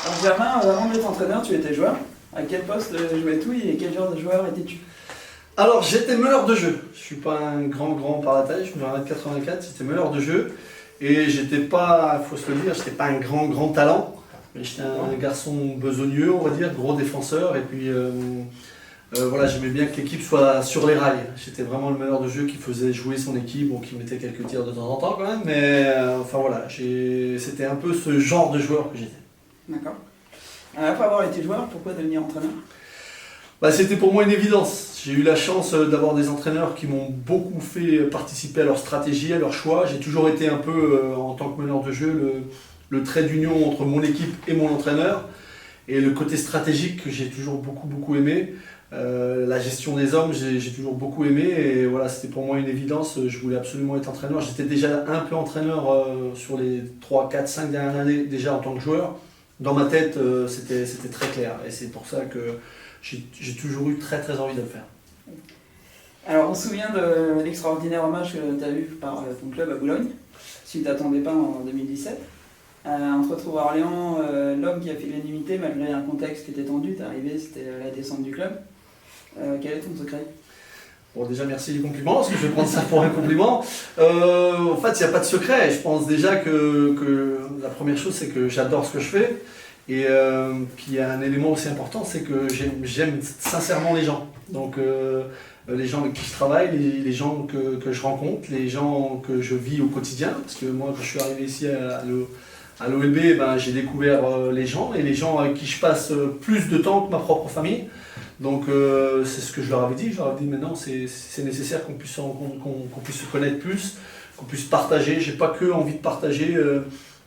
Alors Germain, avant d'être entraîneur, tu étais joueur. À quel poste jouais-tu et quel genre de joueur étais-tu? Alors j'étais meneur de jeu. Je suis pas un grand par la taille, je me 1m84, j'étais meneur de jeu. Et j'étais pas, faut se le dire, j'étais pas un grand talent. Mais j'étais un garçon besogneux, on va dire, gros défenseur. Et puis voilà, j'aimais bien que l'équipe soit sur les rails. J'étais vraiment le meneur de jeu qui faisait jouer son équipe, bon, qui mettait quelques tirs de temps en temps quand même. Mais enfin voilà, c'était un peu ce genre de joueur que j'étais. D'accord. Après avoir été joueur, pourquoi devenir entraîneur? C'était pour moi une évidence. J'ai eu la chance d'avoir des entraîneurs qui m'ont beaucoup fait participer à leur stratégie, à leur choix. J'ai toujours été un peu, en tant que meneur de jeu, le trait d'union entre mon équipe et mon entraîneur. Et le côté stratégique que j'ai toujours beaucoup aimé. La gestion des hommes, j'ai toujours beaucoup aimé. Et voilà, c'était pour moi une évidence. Je voulais absolument être entraîneur. J'étais déjà un peu entraîneur sur les 3, 4, 5 dernières années déjà en tant que joueur. Dans ma tête, c'était très clair. Et c'est pour ça que j'ai toujours eu très envie de le faire. Alors on se souvient de l'extraordinaire hommage que tu as eu par ton club à Boulogne, si tu t'attendais pas en 2017. On se retrouve à Orléans, l'homme qui a fait l'unanimité malgré un contexte qui était tendu, t'es arrivé, c'était la descente du club. Quel est ton secret? Bon, déjà merci du compliment, parce que je vais prendre ça pour un compliment. En fait, il n'y a pas de secret. Je pense déjà que la première chose, c'est que j'adore ce que je fais. Et qu'il y a un élément aussi important, c'est que j'aime sincèrement les gens. Donc les gens avec qui je travaille, les gens que je rencontre, les gens que je vis au quotidien. Parce que moi, quand je suis arrivé ici à l'OLB, j'ai découvert les gens et les gens avec qui je passe plus de temps que ma propre famille. Donc c'est ce que je leur avais dit. Je leur avais dit maintenant c'est nécessaire qu'on puisse se connaître plus, qu'on puisse partager. J'ai pas que envie de partager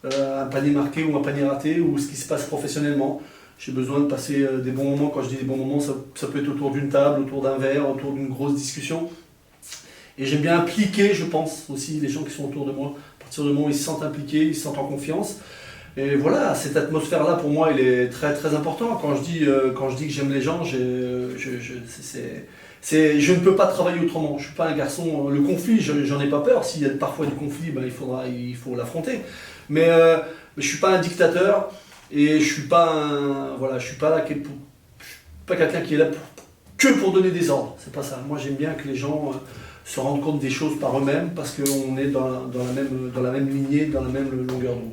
un panier marqué ou un panier raté ou ce qui se passe professionnellement. J'ai besoin de passer des bons moments. Quand je dis des bons moments, ça peut être autour d'une table, autour d'un verre, autour d'une grosse discussion. Et j'aime bien impliquer, je pense, aussi les gens qui sont autour de moi. À partir du moment où ils se sentent impliqués, ils se sentent en confiance. Et voilà, cette atmosphère-là, pour moi, elle est très importante. Quand je dis que j'aime les gens, je ne peux pas travailler autrement. Je ne suis pas un garçon... Le conflit, j'en ai pas peur. S'il y a parfois du conflit, il faut l'affronter. Mais je ne suis pas un dictateur et je ne suis pas quelqu'un qui est là que pour donner des ordres. C'est pas ça. Moi, j'aime bien que les gens se rendent compte des choses par eux-mêmes parce qu'on est dans la même lignée, dans la même longueur d'onde.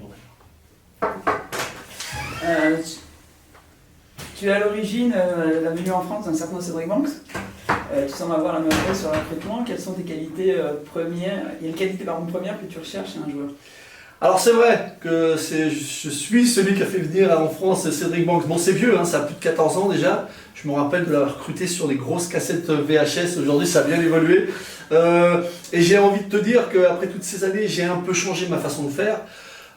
Tu es à l'origine la venue en France d'un certain Cédric Banks. Tu sembles avoir la même chose sur le recrutement. Quelles sont tes qualités premières? Quelles qualités premières que tu recherches chez un joueur? Alors c'est vrai que je suis celui qui a fait venir en France Cédric Banks. Bon, c'est vieux, ça a plus de 14 ans déjà. Je me rappelle de l'avoir recruté sur les grosses cassettes VHS. Aujourd'hui, ça a bien évolué. Et j'ai envie de te dire qu'après toutes ces années, j'ai un peu changé ma façon de faire.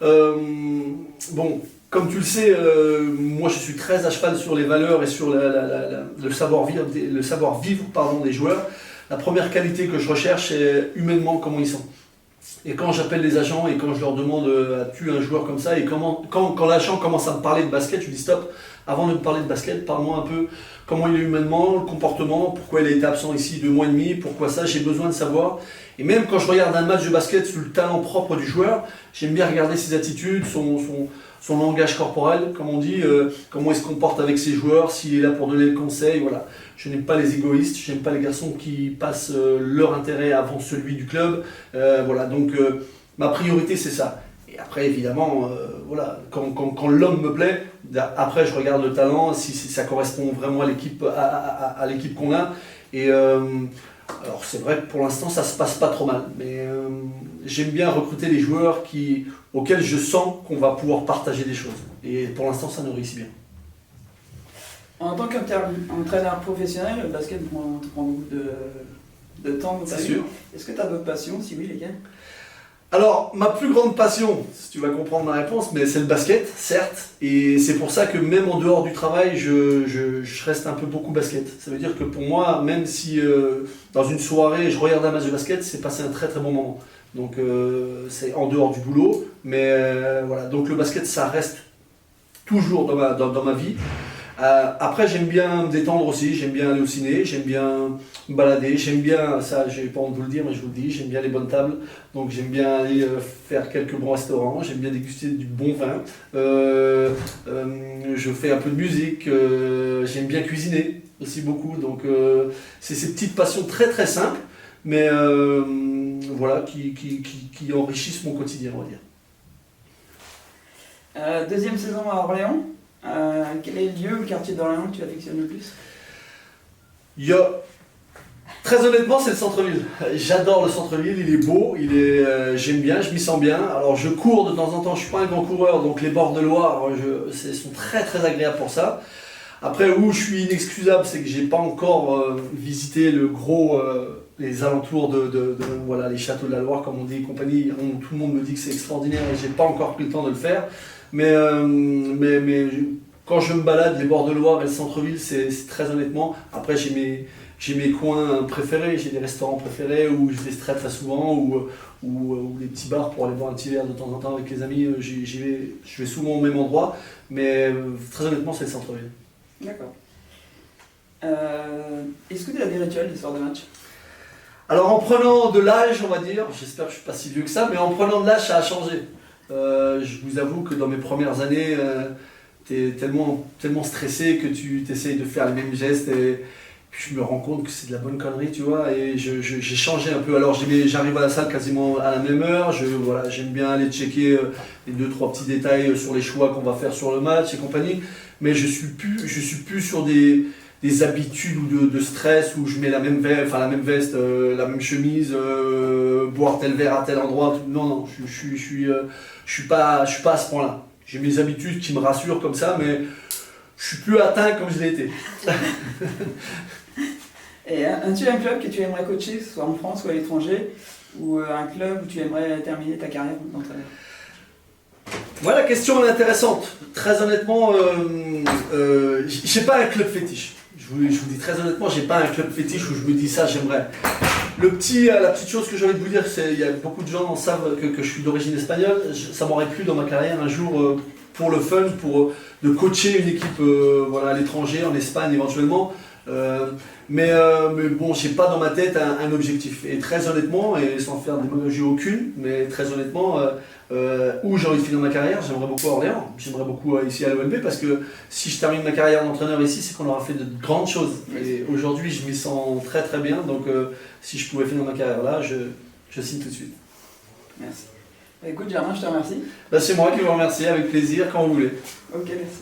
Bon, comme tu le sais, moi je suis très à cheval sur les valeurs et sur le savoir-vivre des joueurs. La première qualité que je recherche, c'est humainement comment ils sont. Et quand j'appelle les agents et quand je leur demande as-tu un joueur comme ça, et quand l'agent commence à me parler de basket, je lui dis stop, avant de me parler de basket, parle-moi un peu comment il est humainement, le comportement, pourquoi il a été absent ici 2 mois et demi, pourquoi ça, j'ai besoin de savoir. Et même quand je regarde un match de basket sur le talent propre du joueur, j'aime bien regarder ses attitudes, son langage corporel, comme on dit, comment il se comporte avec ses joueurs, s'il est là pour donner le conseil, voilà. Je n'aime pas les égoïstes, je n'aime pas les garçons qui passent leur intérêt avant celui du club. Voilà, donc ma priorité c'est ça. Et après évidemment, voilà, quand l'homme me plaît, après je regarde le talent, si ça correspond vraiment à l'équipe qu'on a. Et alors c'est vrai que pour l'instant ça se passe pas trop mal, mais j'aime bien recruter des joueurs auxquels je sens qu'on va pouvoir partager des choses. Et pour l'instant ça nous réussit bien. En tant qu'entraîneur professionnel, le basket te prend beaucoup de temps. C'est sûr. Est-ce que tu as d'autres passions? Si oui, lesquelles? Alors, ma plus grande passion, si tu vas comprendre ma réponse, mais c'est le basket, certes. Et c'est pour ça que même en dehors du travail, je reste un peu beaucoup basket. Ça veut dire que pour moi, même si dans une soirée, je regarde un match de basket, c'est passé un très bon moment. Donc c'est en dehors du boulot. Mais voilà, donc le basket, ça reste toujours dans ma vie. Après, j'aime bien me détendre aussi, j'aime bien aller au ciné, j'aime bien me balader, j'aime bien, ça j'ai pas envie de vous le dire, mais je vous le dis, j'aime bien les bonnes tables, donc j'aime bien aller faire quelques bons restaurants, j'aime bien déguster du bon vin, je fais un peu de musique, j'aime bien cuisiner aussi beaucoup, donc c'est ces petites passions très très simples, mais voilà, qui enrichissent mon quotidien, on va dire. Deuxième saison à Orléans. Quel est le lieu ou le quartier d'Orléans que tu affectionnes le plus? Très honnêtement, c'est le centre-ville. J'adore le centre-ville, il est beau, j'aime bien, je m'y sens bien. Alors je cours de temps en temps, je ne suis pas un grand coureur, donc les bords de Loire sont très très agréables pour ça. Après, où je suis inexcusable, c'est que j'ai pas encore visité les alentours voilà, les châteaux de la Loire, comme on dit et compagnie. Tout le monde me dit que c'est extraordinaire et j'ai pas encore pris le temps de le faire. Mais quand je me balade, les bords de Loire et le centre-ville, c'est très honnêtement. Après, j'ai mes coins préférés, j'ai des restaurants préférés où je vais très souvent, ou des petits bars pour aller boire un petit verre de temps en temps avec les amis. Je vais souvent au même endroit, mais très honnêtement, c'est le centre-ville. D'accord. Est-ce que tu as des rituels des soirs de match? Alors en prenant de l'âge, on va dire, j'espère que je ne suis pas si vieux que ça, mais en prenant de l'âge, ça a changé. Je vous avoue que dans mes premières années, tu es tellement stressé que tu essayes de faire les mêmes gestes et puis je me rends compte que c'est de la bonne connerie, tu vois, et j'ai changé un peu. Alors j'arrive à la salle quasiment à la même heure, j'aime bien aller checker les 2-3 petits détails sur les choix qu'on va faire sur le match et compagnie, mais je suis plus sur des habitudes ou de stress où je mets la même veste, la même chemise, boire tel verre à tel endroit. Non, je suis pas à ce point-là. J'ai mes habitudes qui me rassurent comme ça, mais je suis plus atteint comme je l'ai été. Et as-tu un club que tu aimerais coacher, soit en France ou à l'étranger, ou un club où tu aimerais terminer ta carrière d'entraîneur? Voilà, la question est intéressante. Très honnêtement, j'ai pas un club fétiche. Je vous dis très honnêtement, j'ai pas un club fétiche où je me dis ça, j'aimerais. La petite chose que j'ai envie de vous dire, c'est il y a beaucoup de gens savent que je suis d'origine espagnole. Ça m'aurait plu dans ma carrière un jour, pour le fun, de coacher une équipe voilà, à l'étranger, en Espagne éventuellement. Mais bon, j'ai pas dans ma tête un objectif. Et très honnêtement, et sans faire démagogie aucune, mais très honnêtement, où j'ai envie de finir ma carrière, j'aimerais beaucoup à Orléans. J'aimerais beaucoup ici à l'ONB parce que si je termine ma carrière d'entraîneur ici, c'est qu'on aura fait de grandes choses. Et aujourd'hui, je m'y sens très très bien. Donc si je pouvais finir ma carrière là, je signe tout de suite. Merci. Écoute Germain, je te remercie. C'est moi qui vous remercie, avec plaisir, quand vous voulez. Ok, merci.